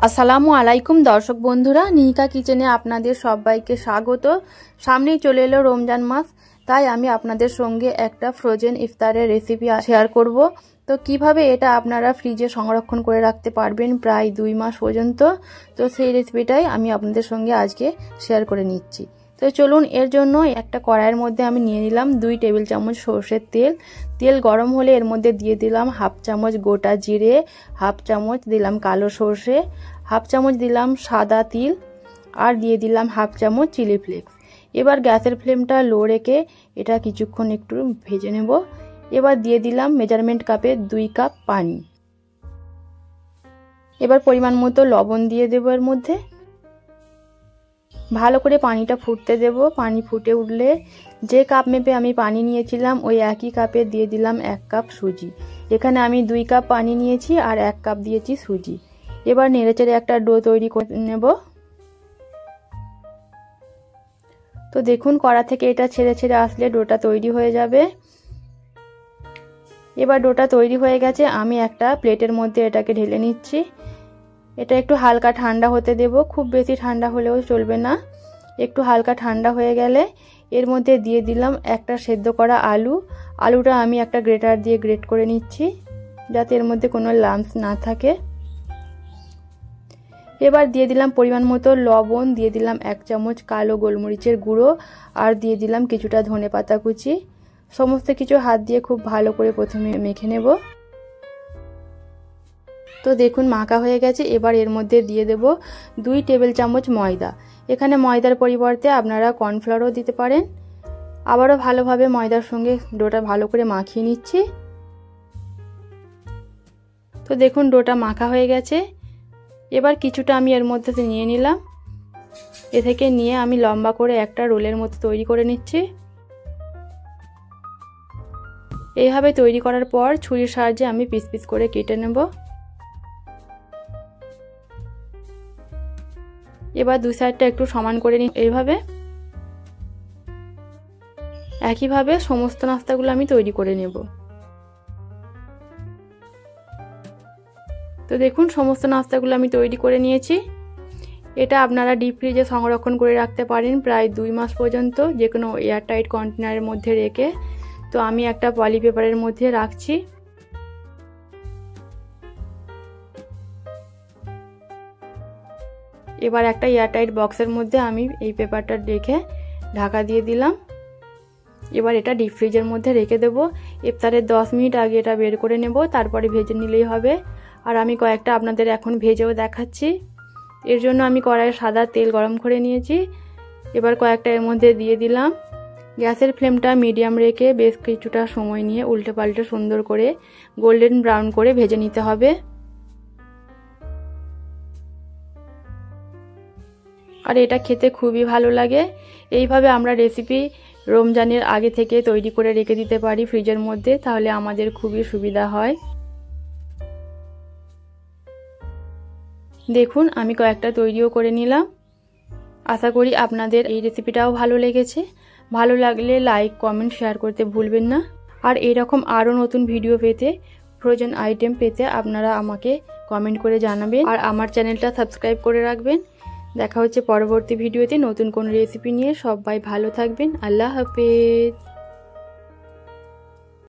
আসসালামু আলাইকুম দর্শক বন্ধুরা, নিহিকা কিচেনে আপনাদের সবাইকে স্বাগত। সামনেই চলে এলো রমজান মাস, তাই আমি আপনাদের সঙ্গে একটা ফ্রোজেন ইফতারের রেসিপি শেয়ার করব। তো কিভাবে এটা আপনারা ফ্রিজে সংরক্ষণ করে রাখতে পারবেন প্রায় 2 মাস পর্যন্ত, তো সেই রেসিপিটাই আমি আপনাদের সঙ্গে আজকে শেয়ার করে নিচ্ছি। তো চলুন, এর জন্য একটা কড়াইয়ের মধ্যে আমি নিয়ে নিলাম 2 টেবিল চামচ সরষের তেল। তেল গরম হলে এর মধ্যে দিয়ে দিলাম 1/2 চামচ গোটা জিরে, 1/2 চামচ দিলাম কালো সরষে, 1/2 চামচ দিলাম সাদা তিল, আর দিয়ে দিলাম 1/2 চামচ চিলি ফ্লেক্স। এবার গ্যাসের ফ্লেমটা লো রেখে এটা কিছুক্ষণ একটু ভেজে নেব। এবার দিয়ে দিলাম মেজারমেন্ট কাপে 2 কাপ পানি। এবার পরিমাণ মতো লবণ দিয়ে দেব। এর মধ্যে ভালো করে পানিটা ফুটতে দেব। পানি ফুটে উঠলে যে কাপ মেপে আমি পানি নিয়েছিলাম ওই একই কাপে দিয়ে দিলাম 1 কাপ সুজি। এখানে আমি 2 কাপ পানি নিয়েছি আর 1 কাপ দিয়েছি সুজি। এবার নেড়েচেড়ে একটা ডো তৈরি করে নেব। তো দেখুন, কড়া থেকে এটা ছেড়ে ছেড়ে আসলে ডোটা তৈরি হয়ে যাবে। এবার ডোটা তৈরি হয়ে গেছে, আমি একটা প্লেটের মধ্যে এটাকে ঢেলে নিচ্ছি। এটা একটু হালকা ঠান্ডা হতে দেব, খুব বেশি ঠান্ডা হলেও চলবে না। একটু হালকা ঠান্ডা হয়ে গেলে এর মধ্যে দিয়ে দিলাম একটা সেদ্ধ করা আলু। আলুটা আমি একটা গ্রেটার দিয়ে গ্রেট করে নিচ্ছি যাতে এর মধ্যে কোনো লাম্পস না থাকে। এবার দিয়ে দিলাম পরিমাণ মতো লবণ, দিয়ে দিলাম 1 চামচ কালো গোলমরিচের গুঁড়ো, আর দিয়ে দিলাম কিছুটা ধনেপাতা কুচি। সমস্ত কিছু হাত দিয়ে খুব ভালো করে প্রথমে মেখে নেব। তো দেখুন, মাখা হয়ে গেছে। এবার এর মধ্যে দিয়ে দেব 2 টেবিল চামচ ময়দা। এখানে ময়দার পরিবর্তে আপনারা কর্নফ্লাওয়ারও দিতে পারেন। আবারও ভালোভাবে ময়দার সঙ্গে ডোটা ভালো করে মাখিয়ে নিচ্ছি। তো দেখুন, ডোটা মাখা হয়ে গেছে। এবার কিছুটা আমি এর মধ্যে নিয়ে নিলাম। এ থেকে নিয়ে আমি লম্বা করে একটা রোলের মতো তৈরি করে নিচ্ছি। এইভাবে তৈরি করার পর ছুরির সাহায্যে আমি পিস পিস করে কেটে নেব। এবার 2 সাইডটা একটু সমান করে নিই। এইভাবে একইভাবে সমস্ত নাস্তাগুলো আমি তৈরি করে নেব। তো দেখুন, সমস্ত নাস্তাগুলো আমি তৈরি করে নিয়েছি। এটা আপনারা ডিপ ফ্রিজে সংরক্ষণ করে রাখতে পারেন প্রায় 2 মাস পর্যন্ত, যে কোনো এয়ারটাইট কন্টেনারের মধ্যে রেখে। তো আমি একটা পলি পেপারের মধ্যে রাখছি। এবার একটা এয়ারটাইট বক্সের মধ্যে আমি এই পেপারটা রেখে ঢাকা দিয়ে দিলাম। এবার এটা ডিপ ফ্রিজের মধ্যে রেখে দেব। ইফতারের 10 মিনিট আগে এটা বের করে নেব, তারপরে ভেজে নিলেই হবে। আর আমি কয়েকটা আপনাদের এখন ভেজেও দেখাচ্ছি। এর জন্য আমি কড়াইয়ে সাদা তেল গরম করে নিয়েছি। এবার কয়েকটা এর মধ্যে দিয়ে দিলাম। গ্যাসের ফ্লেমটা মিডিয়াম রেখে বেশ কিছুটা সময় নিয়ে উল্টে পাল্টে সুন্দর করে গোল্ডেন ব্রাউন করে ভেজে নিতে হবে। আর এটা খেতে খুবই ভালো লাগে। এইভাবে আমরা রেসিপি রমজানের আগে থেকে তৈরি করে রেখে দিতে পারি ফ্রিজের মধ্যে, তাহলে আমাদের খুবই সুবিধা হয়। দেখুন, আমি কয়েকটা তৈরিও করে নিলাম। আশা করি আপনাদের এই রেসিপিটাও ভালো লেগেছে। ভালো লাগলে লাইক, কমেন্ট, শেয়ার করতে ভুলবেন না। আর এরকম আরও নতুন ভিডিও পেতে, ফ্রোজেন আইটেম পেতে আপনারা আমাকে কমেন্ট করে জানাবেন। আর আমার চ্যানেলটা সাবস্ক্রাইব করে রাখবেন। দেখা হচ্ছে পরবর্তী ভিডিওতে নতুন কোন রেসিপি নিয়ে। সবাই ভালো থাকবেন। আল্লাহ হাফেজ।